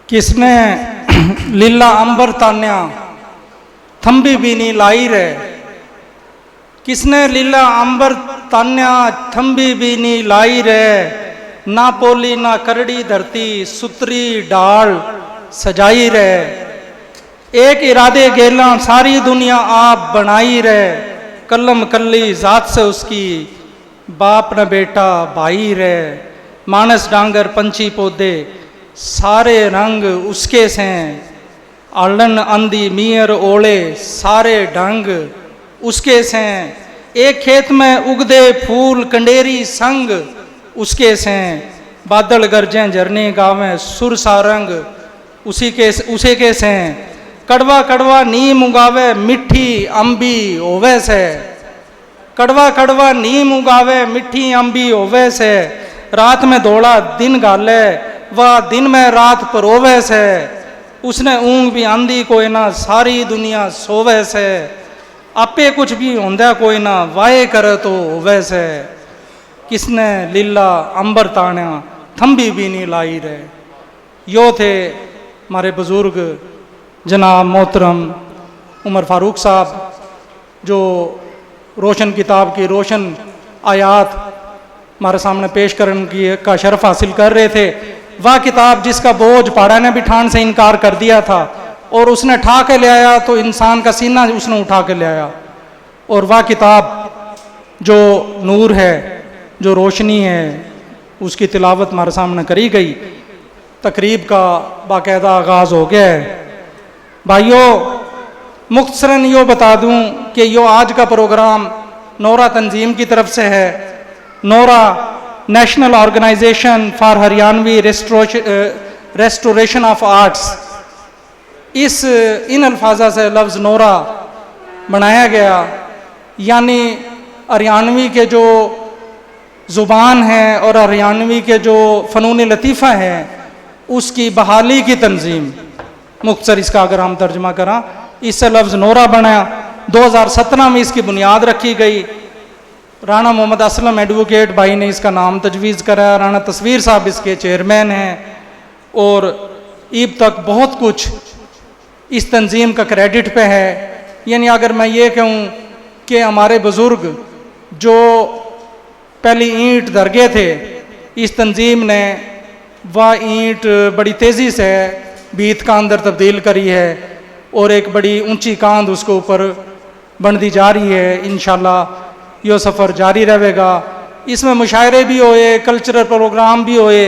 किसने लीला अंबर तान्या थंबी भी नहीं लाई रे। किसने लीला अंबर तान्या थंबी भी नहीं लाई रे। ना पोली ना करड़ी धरती सुतरी डाल सजाई रे। एक इरादे गेला सारी दुनिया आप बनाई रे। कलम कल्ली जात से उसकी बाप न बेटा भाई रे। मानस डांगर पंछी पौधे सारे रंग उसके से। आलन अंधी मियर ओले सारे ढंग उसके से। एक खेत में उगदे फूल कंडेरी संग उसके से। बादल गरजें झरने गावें सुर सारंग उसे के से। कड़वा कड़वा नीम उगावे मिठी अंबी होवे से। कड़वा कड़वा नीम उगावे मिठी अंबी होवे से। रात में दौड़ा दिन गाले वह दिन में रात परोवे से। उसने ऊँग भी आंधी कोई ना सारी दुनिया सोवे से। आपे कुछ भी होंदा कोई ना वाए करे तो होवे से। किसने लीला अंबर ताण्या थंबी भी नहीं लाई रे। यो थे हमारे बुजुर्ग जनाब मोहतरम उमर फारूक साहब, जो रोशन किताब की रोशन आयात हमारे सामने पेश करने की का शर्फ हासिल कर रहे थे। वह किताब जिसका बोझ पहाड़ा ने भी ठान से इनकार कर दिया था और उसने ठा के ले आया तो इंसान का सीना उसने उठा के ले आया। और वह किताब जो नूर है, जो रोशनी है, उसकी तिलावत हमारे सामने करी गई। तकरीब का बाकायदा आगाज़ हो गया है। भाइयों, मुख्तसरन यो बता दूं कि यो आज का प्रोग्राम नोरा तंजीम की तरफ से है। NORA National Organisation for Haryanvi Restoration of Arts, इन अल्फाजा से लफ्ज़ नोरा बनाया गया। यानी हरियाणवी के जो ज़ुबान है और हरियाणवी के जो फ़नून लतीफ़ा है उसकी बहाली की तंजीम, मुख्तसर इसका अगर हम तर्जमा करा, इससे लफ्ज़ नोरा बनाया। 2017 में इसकी बुनियाद रखी गई। राणा मोहम्मद असलम एडवोकेट भाई ने इसका नाम तजवीज़ कराया। राणा तस्वीर साहब इसके चेयरमैन हैं। और ईब तक बहुत कुछ इस तंजीम का क्रेडिट पे है। यानी अगर मैं ये कहूँ कि हमारे बुज़ुर्ग जो पहली ईंट धर गए थे, इस तंजीम ने वह ईंट बड़ी तेज़ी से बीत का अंदर तब्दील करी है और एक बड़ी ऊंची कांध उसके ऊपर बनती जा रही है। इंशाल्लाह यो सफ़र जारी रहेगा। इसमें मुशायरे भी होए, कल्चरल प्रोग्राम भी होए,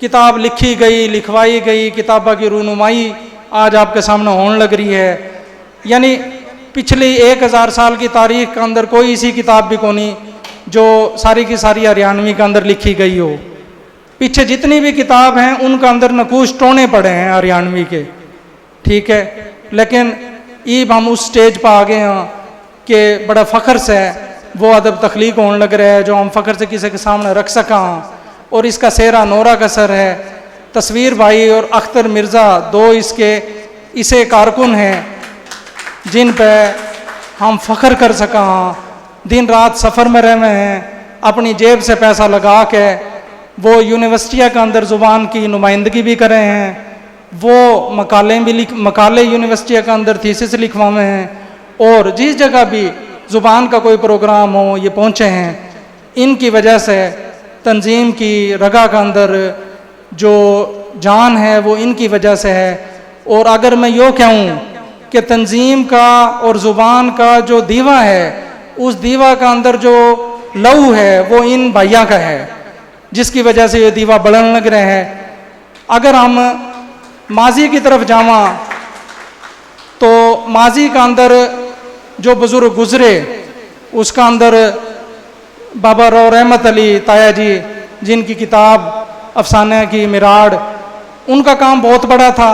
किताब लिखी गई, लिखवाई गई, किताबा की रूनुमाई आज आपके सामने होने लग रही है। यानी पिछली 1000 साल की तारीख के अंदर कोई ऐसी किताब भी कोनी जो सारी की सारी हरियाणवी के अंदर लिखी गई हो। पीछे जितनी भी किताब हैं उनका अंदर नकूश टोने पड़े हैं हरियाणवी के, ठीक है। लेकिन ईब हम उस स्टेज पर आ गए हैं कि बड़ा फ़ख्र से वो अदब तख्लीक होने लग रहा है जो हम फ़ख्र से किसी के सामने रख सका। और इसका सेहरा नोरा का सर है। तस्वीर भाई और अख्तर मिर्ज़ा दो इसके इसे कारकुन हैं जिन पे हम फ़ख्र कर सका। दिन रात सफ़र में रहे हैं, अपनी जेब से पैसा लगा के वो यूनिवर्सिटियों के अंदर ज़ुबान की नुमाइंदगी भी कर रहे हैं। वो मकाले यूनिवर्सिटियों के अंदर थीसिस लिखवाए हैं। और जिस जगह भी ज़ुबान का कोई प्रोग्राम हो ये पहुँचे हैं। इनकी वजह से तंजीम की रगा के अंदर जो जान है वो इनकी वजह से है। और अगर मैं यूँ कहूँ कि तंजीम का और ज़ुबान का जो दीवा है, उस दीवा का अंदर जो लहू है वो इन भाइयों का है, जिसकी वजह से ये दीवा बढ़ने लग रहे हैं। अगर हम माजी की तरफ जावा तो माजी का अंदर जो बुज़ुर्ग गुज़रे उसका अंदर बाबा रो रहमत अली ताया जी, जिनकी किताब अफसाने की मिराड़, उनका काम बहुत बड़ा था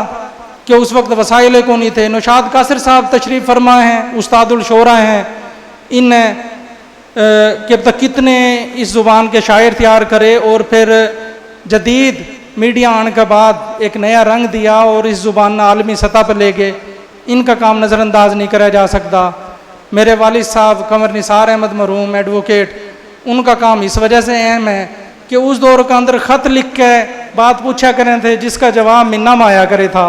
कि उस वक्त वसाइल को नहीं थे। नौशाद कासिर साहब तशरीफ़ फरमा हैं, उस्तादुल शोरा हैं। इन कि अब तक कितने इस ज़ुबान के शायर तैयार करे और फिर जदीद मीडिया आने के बाद एक नया रंग दिया और इस ज़ुबान ने आलमी सतह पर ले गए। इनका काम नज़रअंदाज नहीं करा जा सकता। मेरे वालिद साहब कमर निसार अहमद मरहूम एडवोकेट, उनका काम इस वजह से अहम है कि उस दौर के अंदर ख़त लिख के बात पूछा करें थे, जिसका जवाब महीना में आया करे था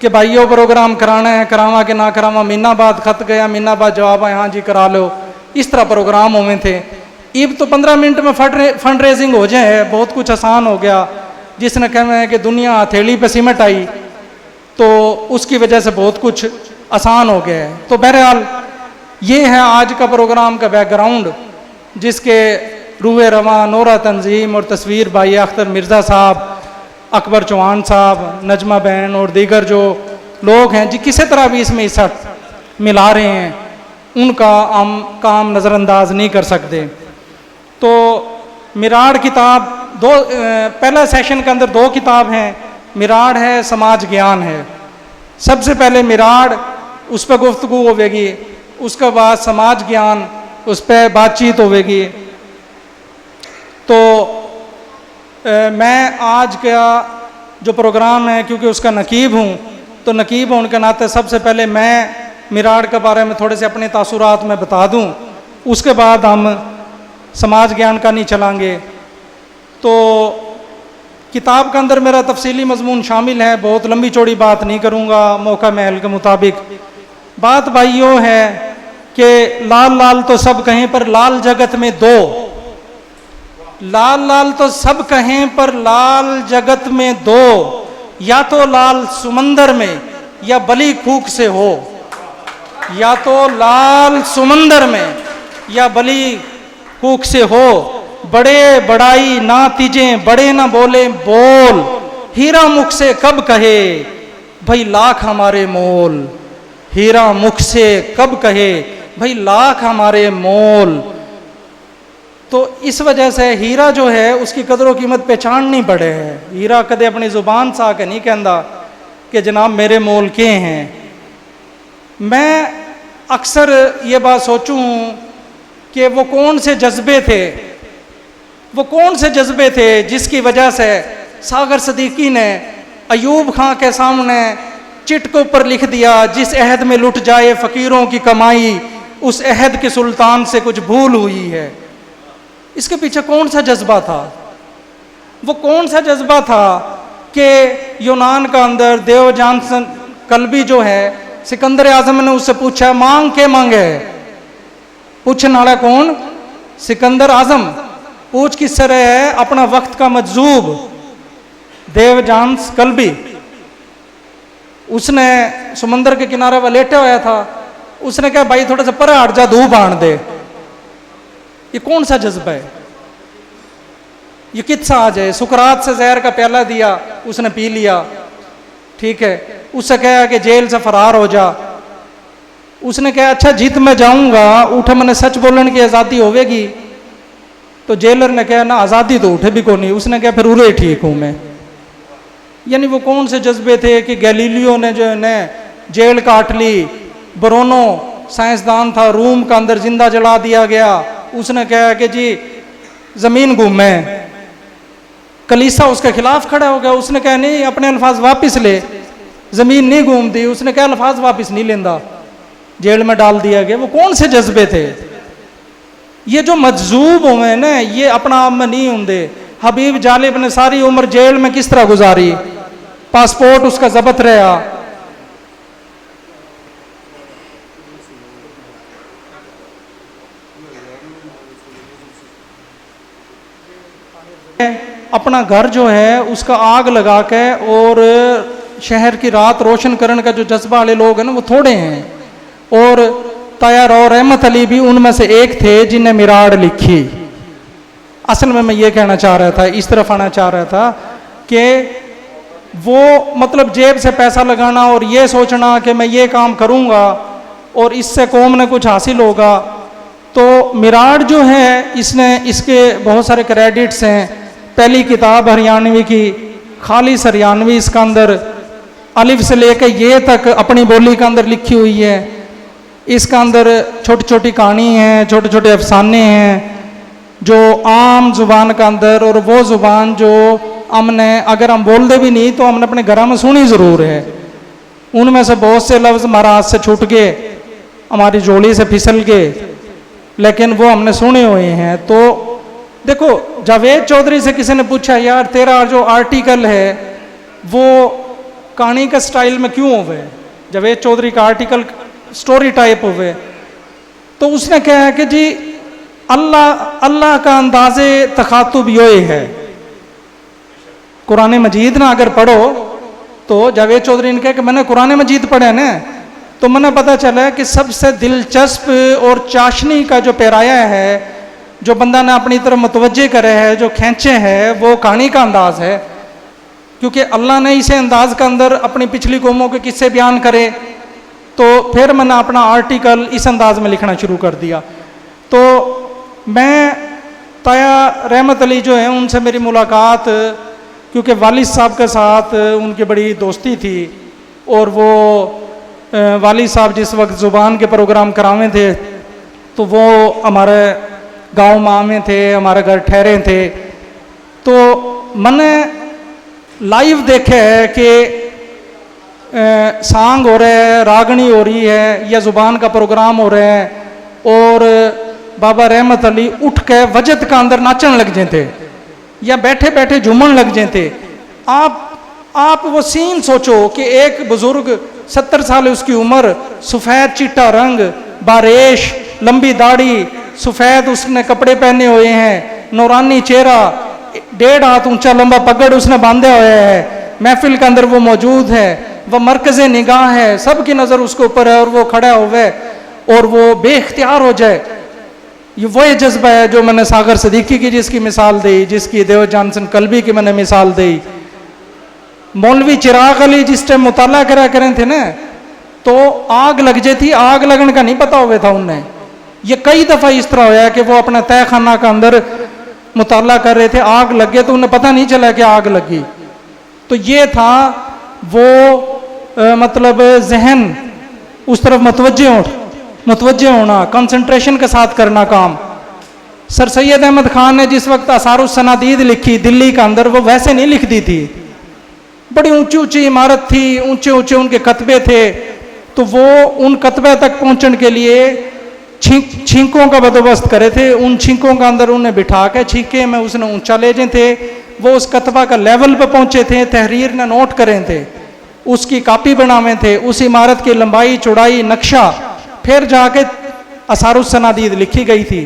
कि भाइयों प्रोग्राम कराना है, करावा कि ना करावा। महीना बाद खत गया, महीना बाद जवाब आया, हाँ जी करा लो। इस तरह प्रोग्राम हुए थे। अब तो 15 मिनट में फंड रेजिंग हो जाए, बहुत कुछ आसान हो गया। जिसने कहा है कि दुनिया हथेली पे सिमट आई, तो उसकी वजह से बहुत कुछ आसान हो गया है। तो बहरहाल ये है आज का प्रोग्राम का बैकग्राउंड, जिसके रूहे रवां नोरा तंजीम और तस्वीर भाई अख्तर मिर्ज़ा साहब, अकबर चौहान साहब, नजमा बहन और दीगर जो लोग हैं जी किसी तरह भी इसमें हिस्सा मिला रहे हैं, उनका हम काम नज़रअंदाज नहीं कर सकते। तो मिराड़ किताब पहला सेशन के अंदर 2 किताब हैं। मिराड़ है, समाज ज्ञान है। सबसे पहले मिराड़, उस पर गुफ्तगू होगी, उसके बाद समाज ज्ञान, उस पर बातचीत होगी। तो मैं आज का जो प्रोग्राम है, क्योंकि उसका नकीब हूँ, तो नकीब होने के नाते सबसे पहले मैं मिराड़ के बारे में थोड़े से अपने तासुरात में बता दूँ, उसके बाद हम समाज ज्ञान का नहीं चलाएंगे। तो किताब के अंदर मेरा तफसीली मजमून शामिल है, बहुत लंबी चौड़ी बात नहीं करूँगा, मौका महल के मुताबिक। बात भाइयों है कि लाल लाल तो सब कहें पर लाल जगत में 2, लाल लाल तो सब कहें पर लाल जगत में 2, या तो लाल सुमंदर में या बली खूक से हो, या तो लाल सुमंदर में या बली खूक से हो। बड़े बड़ाई ना तीजें, बड़े ना बोले बोल, हीरा मुख से कब कहे भाई लाख हमारे मोल, हीरा मुख से कब कहे भाई लाख हमारे मोल। तो इस वजह से हीरा जो है उसकी कदर कीमत पहचाननी पड़े है। हीरा कदे अपनी जुबान सा के नहीं कहता कि जनाब मेरे मोल के हैं। मैं अक्सर ये बात सोचूं कि वो कौन से जज्बे थे, वो कौन से जज्बे थे जिसकी वजह से सागर सदीकी ने अयूब खां के सामने चिट के ऊपर लिख दिया, जिस अहद में लुट जाए फ़कीरों की कमाई, उस अहद के सुल्तान से कुछ भूल हुई है। इसके पीछे कौन सा जज्बा था? वो कौन सा जज्बा था कि यूनान का अंदर देव जानसन कल्बी जो है, सिकंदर आजम ने उससे पूछा मांग के मांगे। पूछने वाला कौन? सिकंदर आजम। पूछ किस तरह है? अपना वक्त का मजजूब देव जानस कल्बी। उसने समंदर के किनारे पर लेटा हुआ था, उसने कहा भाई थोड़ा सा पर हट जा, धूप आन दे। ये कौन सा जज्बा है? ये किस्सा आ जाए। सुकरात से जहर का प्याला दिया, उसने पी लिया, ठीक है। उससे कहा कि जेल से फरार हो जा। उसने कहा अच्छा जीत मैं जाऊंगा, उठे मैंने सच बोलने की आज़ादी होवेगी। तो जेलर ने कहा ना आज़ादी तो उठे भी को नहीं। उसने कहा फिर उरे ठीक हूँ मैं। यानी वो कौन से जज्बे थे कि गैलीलियो ने जो है जेल काट ली, ब्रोनो साइंसदान था, रूम का अंदर जिंदा जला दिया गया। उसने कहा कि जी जमीन घूमे। कलीसा उसके खिलाफ खड़ा हो गया। उसने कहा नहीं अपने अल्फाज वापस ले, जमीन नहीं घूमती। उसने कहा अल्फाज वापस नहीं लेंदा, जेल में डाल दिया गया। वो कौन से जज्बे थे? ये जो मजजूब हुए ना, ये अपना आप में नहीं होंगे। हबीब जालिब ने सारी उम्र जेल में किस तरह गुजारी, पासपोर्ट उसका जब्त रहा। अपना घर जो है उसका आग लगा के और शहर की रात रोशन करने का जो जज्बा वाले लोग हैं ना, वो थोड़े हैं। और तैयार और रहमत अली भी उनमें से एक थे जिन्हें मिराड़ लिखी। असल में मैं ये कहना चाह रहा था, इस तरफ आना चाह रहा था कि वो मतलब जेब से पैसा लगाना और ये सोचना कि मैं ये काम करूँगा और इससे कौम ने कुछ हासिल होगा। तो मिराड़ जो है इसके बहुत सारे क्रेडिट्स हैं। पहली किताब हरियाणवी की, खालिस हरियाणवी, इसका अंदर अलिफ से लेकर ये तक अपनी बोली के अंदर लिखी हुई है। इसका अंदर छोटी छोटी कहानी हैं, छोटे छोटे अफसाने हैं जो आम जुबान का अंदर, और वो जुबान जो हमने अगर हम बोल दे भी नहीं तो हमने अपने घर में सुनी ज़रूर है। उनमें से बहुत से लफ्ज़ हमारा हाथ से छूट गए, हमारी जोड़ी से फिसल गए, लेकिन वो हमने सुने हुए हैं। तो देखो, जावेद चौधरी से किसी ने पूछा, यार तेरा जो आर्टिकल है वो कहानी का स्टाइल में क्यों होवे, जावेद चौधरी का आर्टिकल स्टोरी टाइप होवे, तो उसने कहा है कि जी अल्लाह का अंदाज़े तखातुब ये है। कुरान मजीद ना अगर पढ़ो तो जावेद चौधरी ने कहा कि मैंने कुरान मजीद पढ़ा ना, तो मैंने पता चला कि सबसे दिलचस्प और चाशनी का जो पैराया है, जो बंदा ने अपनी तरफ मुतवज्जे करे है, जो खींचे है, वो कहानी का अंदाज है। क्योंकि अल्लाह ने इसे अंदाज के अंदर अपनी पिछली कौमों के किस्से बयान करे, तो फिर मैंने अपना आर्टिकल इस अंदाज में लिखना शुरू कर दिया। तो मैं ताया रहमत अली जो है उनसे मेरी मुलाकात, क्योंकि वालिद साहब के साथ उनकी बड़ी दोस्ती थी, और वो वालिद साहब जिस वक्त ज़ुबान के प्रोग्राम करावे थे तो वो हमारे गांव माँ में थे, हमारे घर ठहरे थे। तो मैंने लाइव देखे है कि सांग हो रहा है, रागनी हो रही है, या ज़ुबान का प्रोग्राम हो रहा है, और बाबा रहमत अली उठ के वजद का अंदर नाचन लग जाते या बैठे बैठे झूमन लग जाते। आप वो सीन सोचो कि एक बुजुर्ग 70 साल उसकी उम्र, सफ़ेद चिट्टा रंग, बारेश, लंबी दाढ़ी, सफ़ेद उसने कपड़े पहने हुए हैं, नौरानी चेहरा, 1.5 हाथ ऊंचा लंबा पगड़ उसने बांधे हुए है, महफिल के अंदर वो मौजूद है, वह मरकज़ निगाह है, सबकी नज़र उसके ऊपर है, और वो खड़ा हुए और वो बेख्तियार हो जाए। ये वही जज्बा है जो मैंने सागर सदीकी की जिसकी मिसाल दी, जिसकी देव जानसन कल्बी की मैंने मिसाल दी। मौलवी चिराग अली जिस टाइम मुताला करा करें थे ना, तो आग लग जाती, आग लगने का नहीं पता हुआ था उन्हें। ये कई दफ़ा इस तरह होया कि वो अपना तय खाना के अंदर मुताला कर रहे थे, आग लग गए तो उन्हें पता नहीं चला कि आग लगी। तो ये था वो मतलब जहन उस तरफ मुतवज्जे होना, कंसंट्रेशन के साथ करना काम। सर सैयद अहमद खान ने जिस वक्त आसारुस सनादीद लिखी दिल्ली के अंदर, वो वैसे नहीं लिखती थी, बड़ी ऊंची ऊंची इमारत थी, ऊंचे ऊंचे उनके कतबे थे, तो वो उन कतबे तक पहुंचने के लिए छींकों का बंदोबस्त करे थे। उन छींकों के अंदर उन्हें बिठा के छींके में उसने ऊंचा ले जाए थे, वो उस कतबा का लेवल पे पहुंचे थे, तहरीर ने नोट करें थे, उसकी कापी बनावे थे, उस इमारत की लंबाई चौड़ाई नक्शा, फिर जाके असारुस सनादीद लिखी गई थी।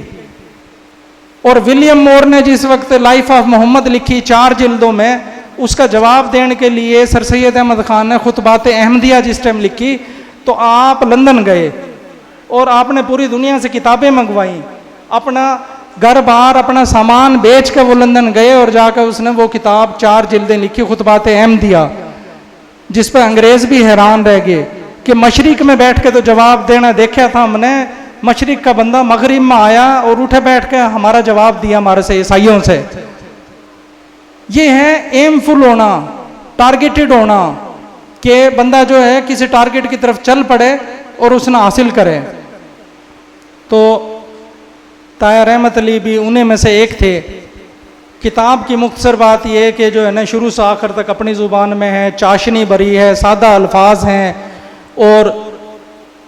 और विलियम मोर ने जिस वक्त लाइफ ऑफ मोहम्मद लिखी 4 जिल्दों में, उसका जवाब देने के लिए सर सैयद अहमद खान ने खुतबात अहमदिया जिस टाइम लिखी, तो आप लंदन गए और आपने पूरी दुनिया से किताबें मंगवाई, अपना घर बार अपना सामान बेच के वो लंदन गए और जाकर उसने वो किताब 4 जिल्दें लिखी, खुतबात अहमदिया, जिस पर अंग्रेज भी हैरान रह गए कि मशरिक में बैठ के तो जवाब देना देखा था हमने, मशरिक का बंदा मगरिब में आया और उठे बैठ के हमारा जवाब दिया हमारे से ईसाइयों से। ये है एमफुल होना, टारगेटेड होना, कि बंदा जो है किसी टारगेट की तरफ चल पड़े और उसने हासिल करे। तो ताया रहमत अली भी उन्हीं में से एक थे। किताब की मुख्तसर बात यह है कि जो है ना शुरू से आखिर तक अपनी ज़ुबान में है, चाशनी भरी है, सादा अल्फाज हैं, और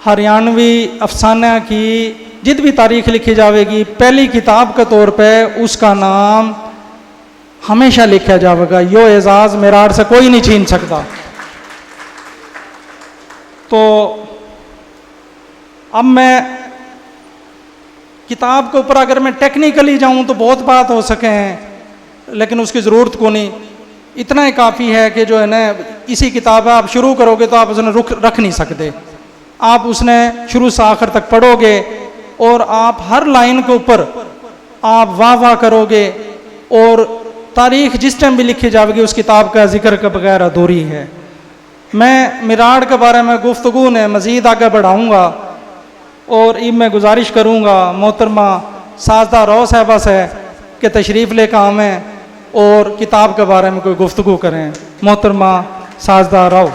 हरियाणवी अफसाना की जित भी तारीख लिखी जाएगी पहली किताब के तौर पे उसका नाम हमेशा लिखा जाएगा। यो एजाज़ मेरार से कोई नहीं छीन सकता। तो अब मैं किताब के ऊपर अगर मैं टेक्निकली जाऊं तो बहुत बात हो सके हैं, लेकिन उसकी ज़रूरत को नहीं, इतना ही काफ़ी है कि जो है ना इसी किताब आप शुरू करोगे तो आप उसने रख नहीं सकते। आप उसने शुरू से आखिर तक पढ़ोगे और आप हर लाइन के ऊपर आप वाह वाह करोगे, और तारीख जिस टाइम भी लिखी जाएगी उस किताब का जिक्र के बगैर अधूरी है। मैं मिराड़ के बारे में गुफ्तगू ने मज़ीद आगे बढ़ाऊँगा और इन मैं गुजारिश करूँगा मोहतरमा साजदा राव साहबा से कि तशरीफ़ लेकर आवें और किताब के बारे में कोई गुफ्तगू करें। मोहतरमा साजदा राव।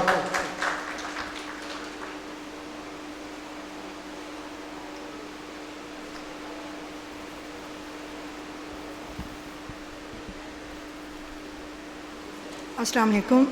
अस्सलाम वालेकुम।